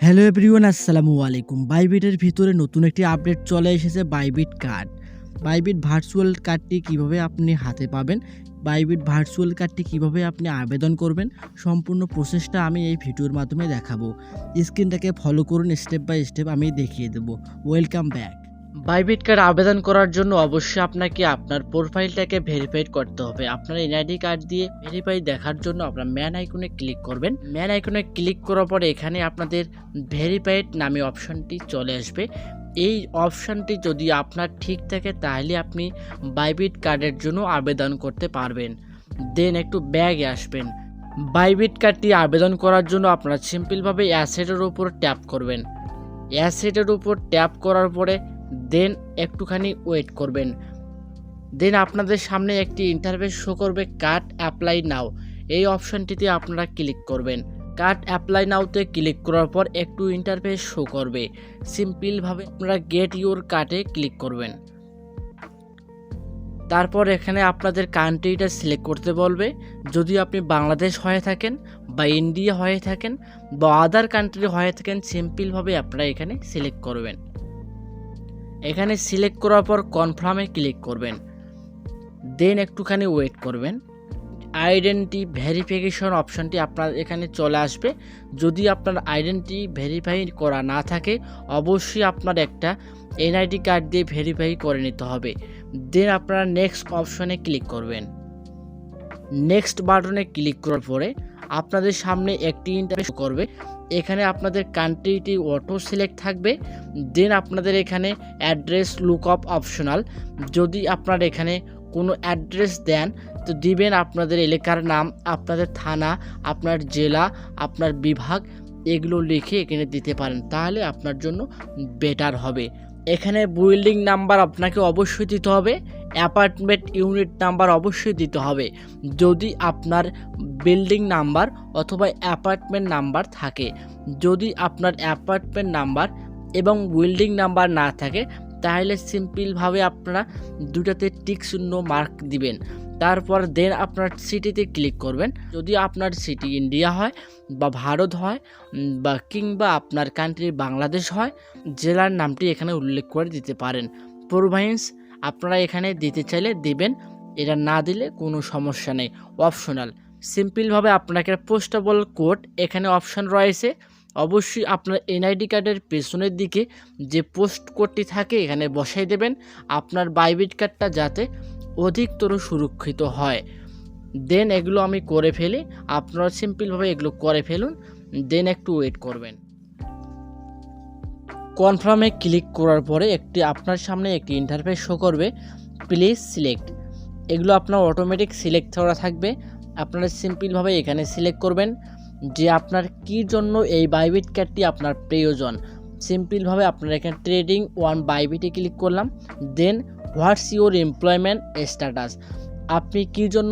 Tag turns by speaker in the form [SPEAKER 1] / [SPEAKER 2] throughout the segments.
[SPEAKER 1] Hello everyone, আসসালামু আলাইকুম। বাইবিটের ভিতরে নতুন একটি আপডেট চলে এসেছে, বাইবিট কার্ড। বাইবিট ভার্চুয়াল কার্ডটি কিভাবে আপনি হাতে পাবেন, বাইবিট ভার্চুয়াল কার্ডটি কিভাবে আপনি আবেদন করবেন, সম্পূর্ণ প্রসেসটা আমি এই ভিডিওর মাধ্যমে দেখাবো। স্ক্রিনটাকে ফলো করুন, স্টেপ বাই স্টেপ আমি দেখিয়ে দেবো। Welcome back. বাইবিট কার্ড আবেদন করার জন্য অবশ্যই আপনাকে আপনার প্রোফাইলটাকে ভেরিফাইড করতে হবে। আপনার এনআইডি কার্ড দিয়ে ভেরিফাই দেখার জন্য আপনার ম্যান আইকনে ক্লিক করবেন। ম্যান আইকনে ক্লিক করার পরে এখানে আপনাদের ভেরিফাইড নামে অপশনটি চলে আসবে। এই অপশনটি যদি আপনার ঠিক থাকে তাহলে আপনি বাইবিট কার্ডের জন্য আবেদন করতে পারবেন। দেন একটু ব্যাগে আসবেন। বাইবিট কার্ডটি আবেদন করার জন্য আপনারা সিম্পলভাবে অ্যাসেটের উপর ট্যাপ করবেন। অ্যাসেটের উপর ট্যাপ করার পরে দেন একটুখানি ওয়েট করবেন। দেন আপনাদের সামনে একটি ইন্টারফেস শো করবে, কার্ড অ্যাপ্লাই নাও। এই অপশনটিতে আপনারা ক্লিক করবেন। কার্ড অ্যাপ্লাই নাওতে ক্লিক করার পর একটু ইন্টারফেস শো করবে। সিম্পলভাবে আপনারা গেট ইউর কার্ডে ক্লিক করবেন। তারপর এখানে আপনাদের কান্ট্রিটা সিলেক্ট করতে বলবে। যদি আপনি বাংলাদেশ হয়ে থাকেন বা ইন্ডিয়া হয়ে থাকেন বা আদার কান্ট্রি হয়ে থাকেন, সিম্পলভাবে আপনারা এখানে সিলেক্ট করবেন। এখানে সিলেক্ট করার পর কনফার্মে ক্লিক করবেন। দেন একটুখানি ওয়েট করবেন। আইডেন্টি ভেরিফিকেশন অপশনটি আপনার এখানে চলে আসবে। যদি আপনার আইডেন্টি ভেরিফাই করা না থাকে, অবশ্যই আপনার একটা এনআইডি কার্ড দিয়ে ভেরিফাই করে নিতে হবে। দেন আপনারা নেক্সট অপশনে ক্লিক করবেন। নেক্সট বাটনে ক্লিক করার পরে আপনাদের সামনে একটি ইন্টারফেস করবে। এখানে আপনাদের কান্ট্রিটি অটো সিলেক্ট থাকবে। দেন আপনাদের এখানে অ্যাড্রেস লুক আপ অপশনাল। যদি আপনার এখানে কোনো অ্যাড্রেস দেন তো দিবেন আপনাদের এলাকার নাম, আপনাদের থানা, আপনার জেলা, আপনার বিভাগ, এগুলো লিখে এখানে দিতে পারেন, তাহলে আপনার জন্য বেটার হবে। এখানে বিল্ডিং নাম্বার আপনাকে অবশ্যই দিতে হবে, অ্যাপার্টমেন্ট ইউনিট নাম্বার অবশ্যই দিতে হবে। যদি আপনার বিল্ডিং নাম্বার অথবা অ্যাপার্টমেন্ট নাম্বার থাকে, যদি আপনার অ্যাপার্টমেন্ট নাম্বার এবং বিল্ডিং নাম্বার না থাকে তাহলে সিম্পলভাবে আপনারা দুটাতে টিক শূন্য মার্ক দিবেন। তারপর দেন আপনার সিটিতে ক্লিক করবেন। যদি আপনার সিটি ইন্ডিয়া হয় বা ভারত হয় বা কিংবা আপনার কান্ট্রি বাংলাদেশ হয়, জেলার নামটি এখানে উল্লেখ করে দিতে পারেন। প্রভিন্স আপনারা এখানে দিতে চাইলে দিবেন, এটা না দিলে কোনো সমস্যা নেই, অপশনাল। সিম্পলভাবে আপনাকে পোস্টেবল কোড এখানে অপশন রয়েছে। অবশ্যই আপনার এনআইডি কার্ডের পেছনের দিকে যে পোস্ট কোডটি থাকে এখানে বসাই দেবেন, আপনার বাইবিট কার্ডটা যাতে অধিকতর সুরক্ষিত হয়। দেন এগুলো আমি করে ফেলি, আপনারা সিম্পলভাবে এগুলো করে ফেলুন। দেন একটু ওয়েট করবেন। কনফার্মে ক্লিক করার পরে আপনার সামনে একটি ইন্টারফেস শো করবে, প্লিজ সিলেক্ট। এগুলো আপনার অটোমেটিক সিলেক্ট করা থাকবে। আপনারা সিম্পলভাবে এখানে সিলেক্ট করবেন যে আপনার কী জন্য এই বাইবিট কার্ডটি আপনার প্রয়োজন। সিম্পলভাবে আপনারা এখানে ট্রেডিং ওয়ান বাইবিটে ক্লিক করলাম। দেন হোয়াটস ইউর এমপ্লয়মেন্ট স্ট্যাটাস, আপনি কী জন্য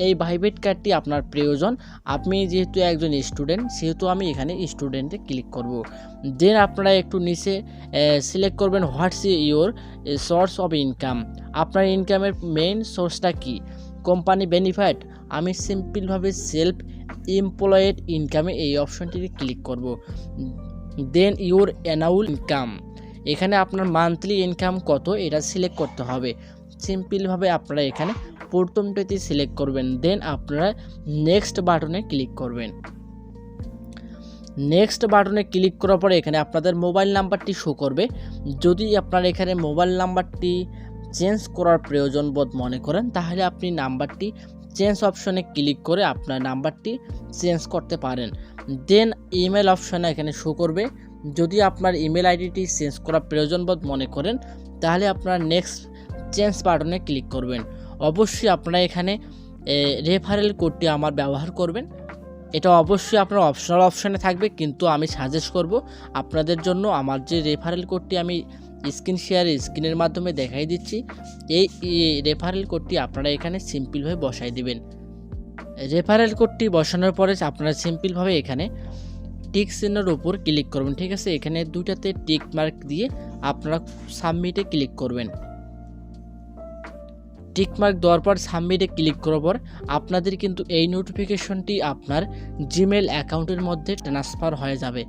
[SPEAKER 1] এই বাইবিট কার্ডটি আপনার প্রয়োজন। আপনি যেহেতু একজন স্টুডেন্ট, সেহেতু আমি এখানে স্টুডেন্টে ক্লিক করব। দেন আপনারা একটু নিচে সিলেক্ট করবেন what's your source of income, আপনার ইনকামের মেইন সোর্সটা কি। কোম্পানি বেনিফিট, আমি সিম্পলভাবে সেলফ এমপ্লয়েড ইনকামে এই অপশনটিতে ক্লিক করব। দেন ইউর অ্যানুয়াল ইনকাম, এখানে আপনার মান্থলি ইনকাম কত এটা সিলেক্ট করতে হবে। সিম্পলভাবে আপনারা এখানে প্রথমটাতে সিলেক্ট করবেন। দেন আপনারা নেক্সট বাটনে ক্লিক করবেন। নেক্সট বাটনে ক্লিক করার পরে এখানে আপনাদের মোবাইল নাম্বারটি শো করবে। যদি আপনার এখানে মোবাইল নাম্বারটি চেঞ্জ করার প্রয়োজন বোধ মনে করেন, তাহলে আপনি নাম্বারটি চেঞ্জ অপশনে ক্লিক করে আপনার নাম্বারটি চেঞ্জ করতে পারেন। দেন ইমেল অপশনে এখানে শো করবে। যদি আপনার ইমেল আইডিটি চেঞ্জ করার প্রয়োজন বোধ মনে করেন, তাহলে আপনারা নেক্সট চেঞ্জ বাটনে ক্লিক করবেন। অবশ্যই আপনারা এখানে রেফারেল কোডটি আমার ব্যবহার করবেন। এটা অবশ্যই আপনার অপশনাল অপশানে থাকবে, কিন্তু আমি সাজেস্ট করব আপনাদের জন্য আমার যে রেফারেল কোডটি আমি স্ক্রিনের মাধ্যমে দেখাই দিচ্ছি, এই রেফারেল কোডটি আপনারা এখানে সিম্পলভাবে বসাই দিবেন। রেফারেল কোডটি বসানোর পরে আপনারা সিম্পলভাবে এখানে টিক চিহ্নের উপর ক্লিক করবেন। ঠিক আছে, এখানে দুইটাতে টিক মার্ক দিয়ে আপনারা সাবমিটে ক্লিক করবেন। টিকমার্ক দেওয়ার পর সাবমিটে ক্লিক করার পর আপনাদের কিন্তু এই নোটিফিকেশনটি আপনার জিমেল অ্যাকাউন্টের মধ্যে ট্রান্সফার হয়ে যাবে।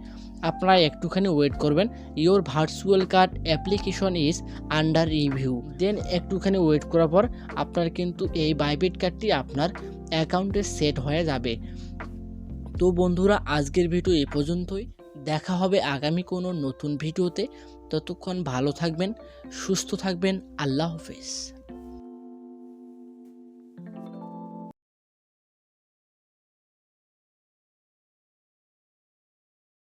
[SPEAKER 1] আপনারা একটুখানি ওয়েট করবেন। Your virtual card application is under review, then একটুখানি ওয়েট করার পর আপনার কিন্তু এই বাইবিট কার্ডটি আপনার অ্যাকাউন্টে সেট হয়ে যাবে। তো বন্ধুরা, আজকের ভিডিও এ পর্যন্তই। দেখা হবে আগামী কোনো নতুন ভিডিওতে। ততক্ষণ ভালো থাকবেন, সুস্থ থাকবেন। আল্লাহ হাফেজ।